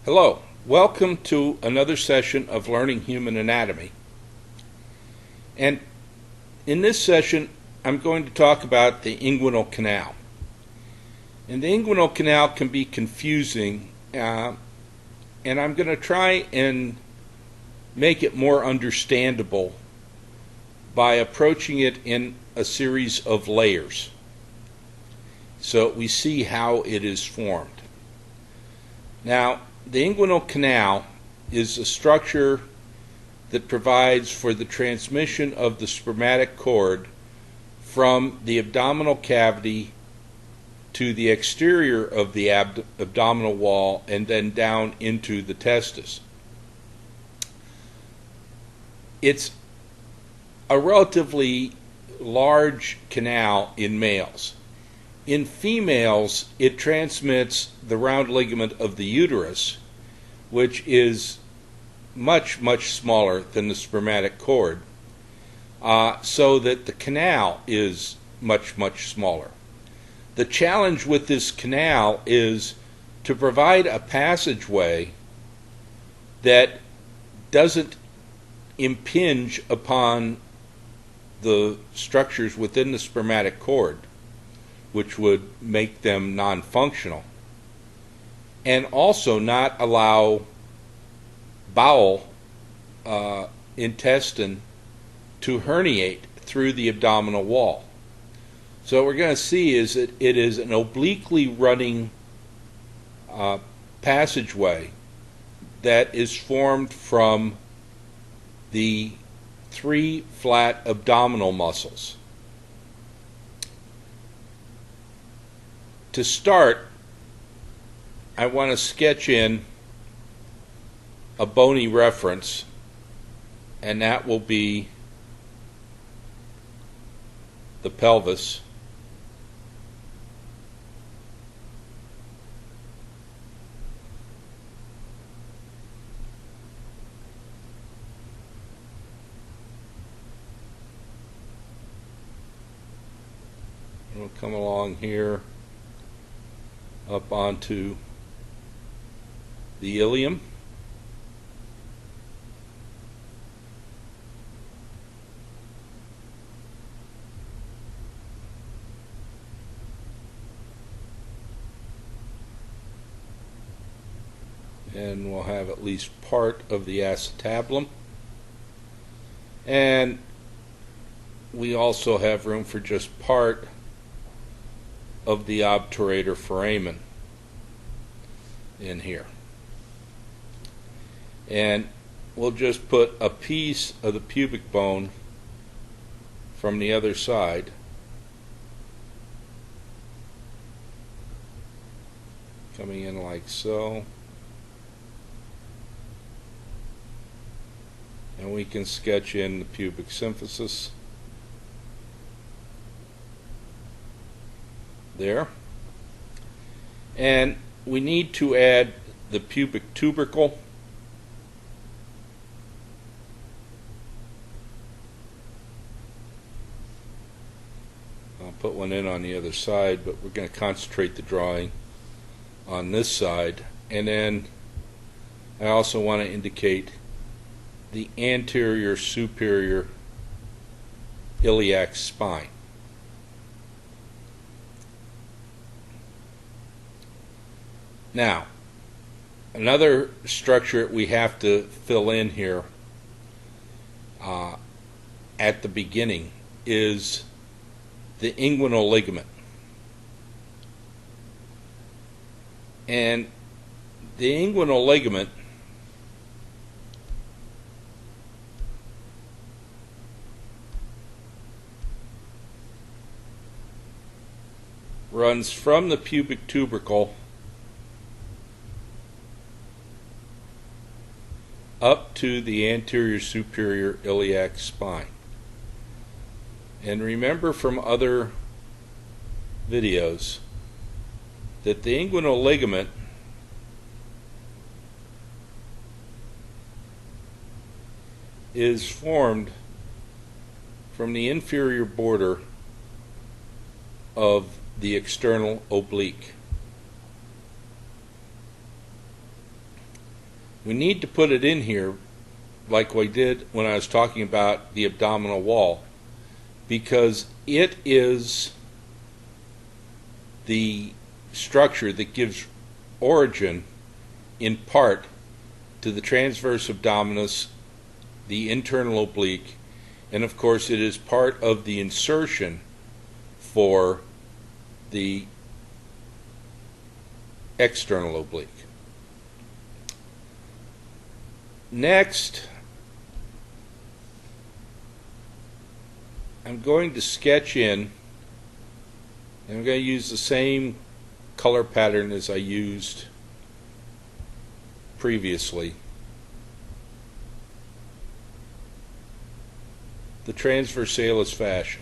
Hello, welcome to another session of Learning Human Anatomy. And in this session, I'm going to talk about the inguinal canal. And the inguinal canal can be confusing, and I'm going to try and make it more understandable by approaching it in a series of layers, so we see how it is formed. Now, the inguinal canal is a structure that provides for the transmission of the spermatic cord from the abdominal cavity to the exterior of the abdominal wall and then down into the testis. It's a relatively large canal in males. In females, it transmits the round ligament of the uterus, which is much, much smaller than the spermatic cord, so that the canal is much, much smaller. The challenge with this canal is to provide a passageway that doesn't impinge upon the structures within the spermatic cord, which would make them non-functional, and also not allow bowel, intestine to herniate through the abdominal wall. So what we're going to see is that it is an obliquely running passageway that is formed from the three flat abdominal muscles. To start, I want to sketch in a bony reference, and that will be the pelvis. We'll come along here up onto the ilium. And we'll have at least part of the acetabulum. And we also have room for just part of the obturator foramen in here. And we'll just put a piece of the pubic bone from the other side coming in like so. And we can sketch in the pubic symphysis there. And we need to add the pubic tubercle. I'll put one in on the other side, but we're going to concentrate the drawing on this side. And then I also want to indicate the anterior superior iliac spine. Now, another structure we have to fill in here at the beginning is the inguinal ligament. And the inguinal ligament runs from the pubic tubercle up to the anterior superior iliac spine. And remember from other videos that the inguinal ligament is formed from the inferior border of the external oblique. We need to put it in here like we did when I was talking about the abdominal wall, because it is the structure that gives origin in part to the transverse abdominis, the internal oblique, and of course it is part of the insertion for the external oblique. Next, I'm going to sketch in, and I'm going to use the same color pattern as I used previously, the transversalis fascia.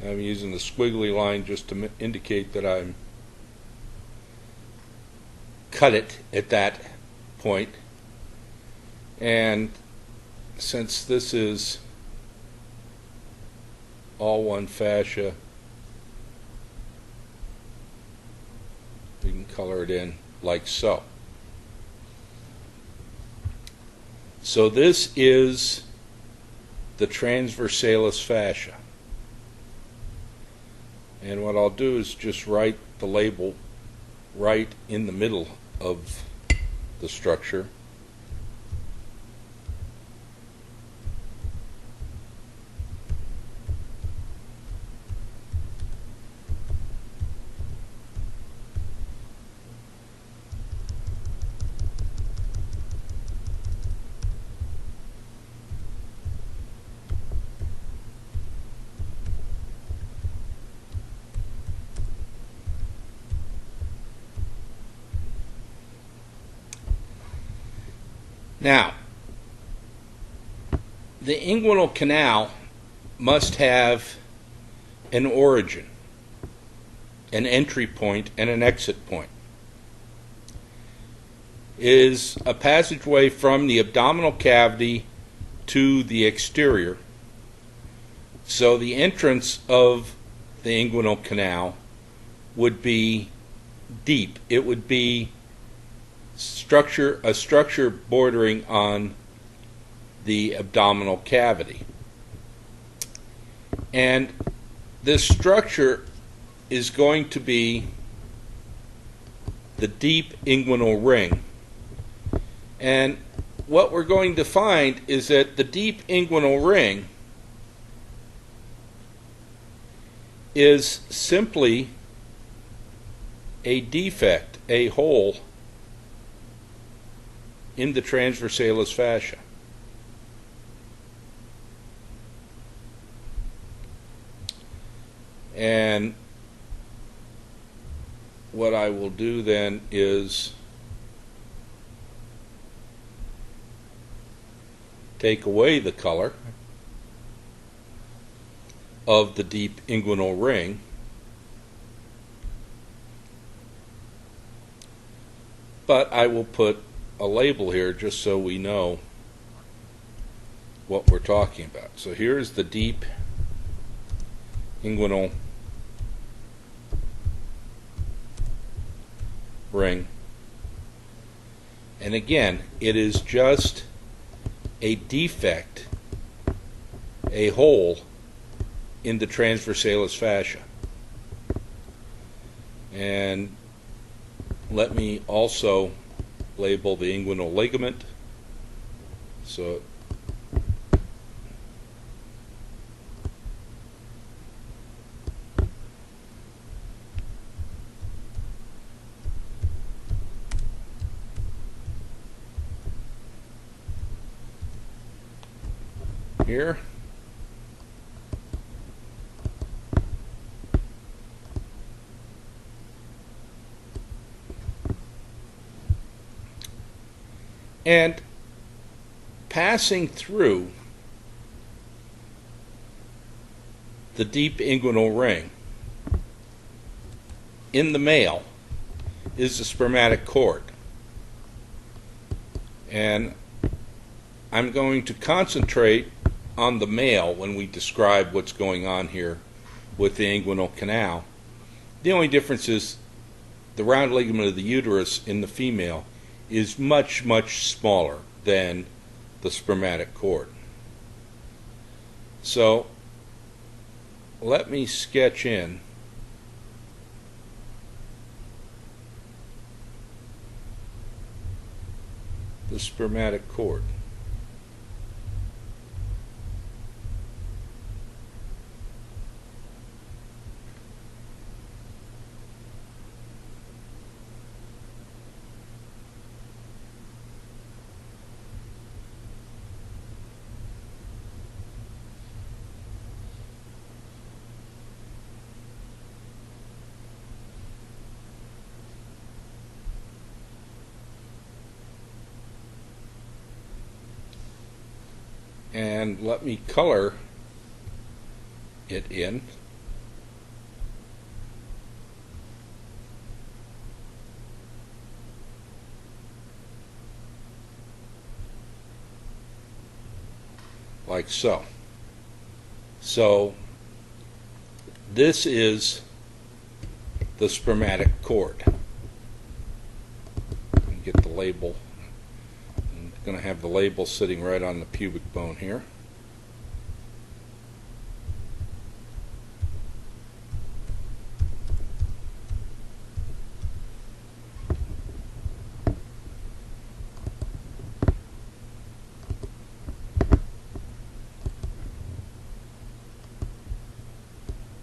I'm using the squiggly line just to indicate that I'm cut it at that point. And since this is all one fascia, we can color it in like so. So this is the transversalis fascia. And what I'll do is just write the label right in the middle of the structure. Now, the inguinal canal must have an origin, an entry point, and an exit point. It is a passageway from the abdominal cavity to the exterior. So the entrance of the inguinal canal would be deep. It would be a structure bordering on the abdominal cavity. And this structure is going to be the deep inguinal ring. And what we're going to find is that the deep inguinal ring is simply a defect, a hole in the transversalis fascia. And what I will do then is take away the color of the deep inguinal ring, but I will put a label here just so we know what we're talking about. So here's the deep inguinal ring, and again, it is just a defect, a hole in the transversalis fascia. And let me also label the inguinal ligament. So here, and passing through the deep inguinal ring in the male is the spermatic cord. And I'm going to concentrate on the male when we describe what's going on here with the inguinal canal. The only difference is the round ligament of the uterus in the female is much, much smaller than the spermatic cord. So let me sketch in the spermatic cord. And let me color it in. Like so. So this is the spermatic cord. Get the label. I'm going to have the label sitting right on the pubic bone here.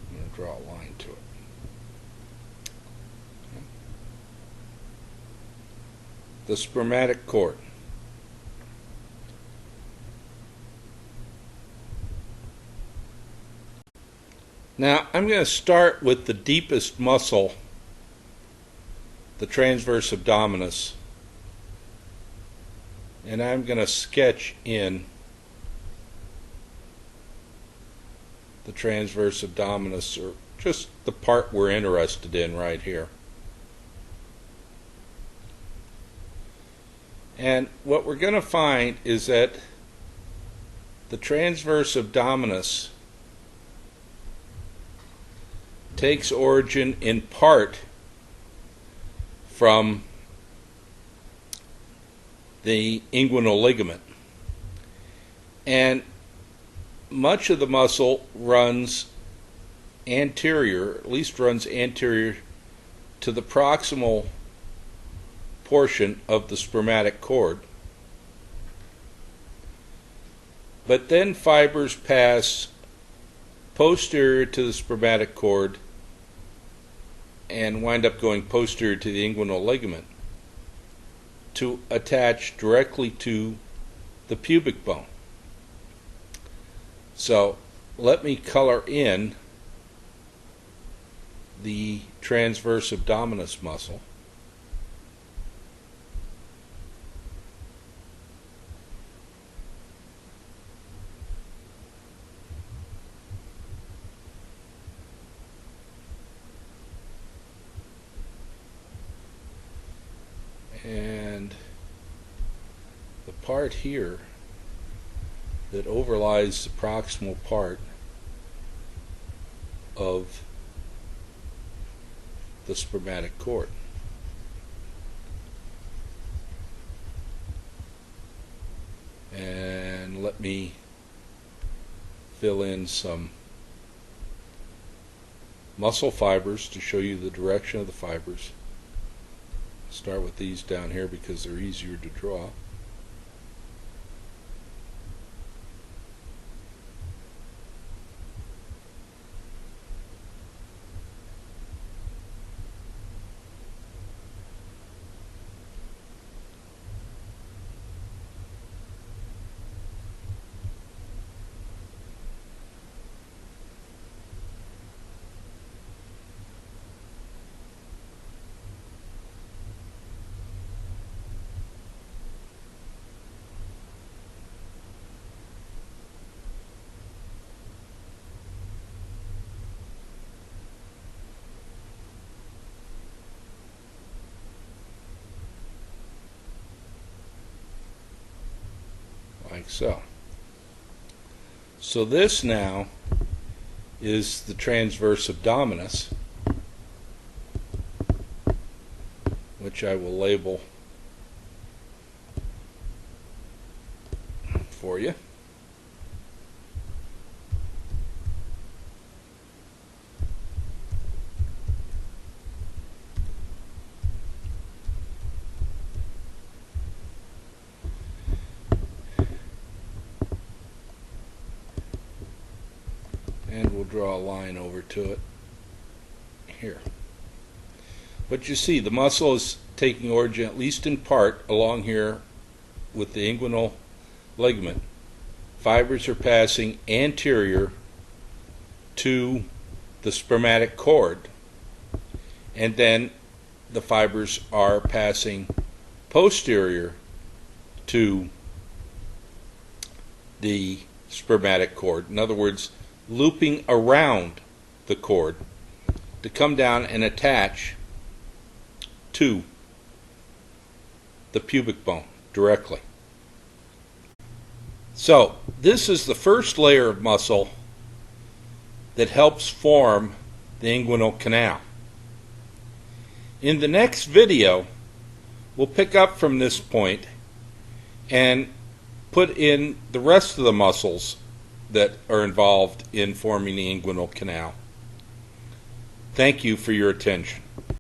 I'm going to draw a line to it. The spermatic cord. Now I'm going to start with the deepest muscle, the transverse abdominis, and I'm going to sketch in the transverse abdominis, or just the part we're interested in right here. And what we're going to find is that the transverse abdominis takes origin in part from the inguinal ligament, and much of the muscle runs anterior, at least runs anterior to the proximal portion of the spermatic cord, but then fibers pass posterior to the spermatic cord and wind up going posterior to the inguinal ligament to attach directly to the pubic bone. So let me color in the transverse abdominis muscle. And the part here that overlies the proximal part of the spermatic cord. And let me fill in some muscle fibers to show you the direction of the fibers. Start with these down here because they're easier to draw. Like so. So this now is the transverse abdominis, which I will label for you. And we'll draw a line over to it here. But you see, the muscle is taking origin, at least in part, along here with the inguinal ligament. Fibers are passing anterior to the spermatic cord, and then the fibers are passing posterior to the spermatic cord. In other words, looping around the cord to come down and attach to the pubic bone directly. So this is the first layer of muscle that helps form the inguinal canal. In the next video, we'll pick up from this point and put in the rest of the muscles that are involved in forming the inguinal canal. Thank you for your attention.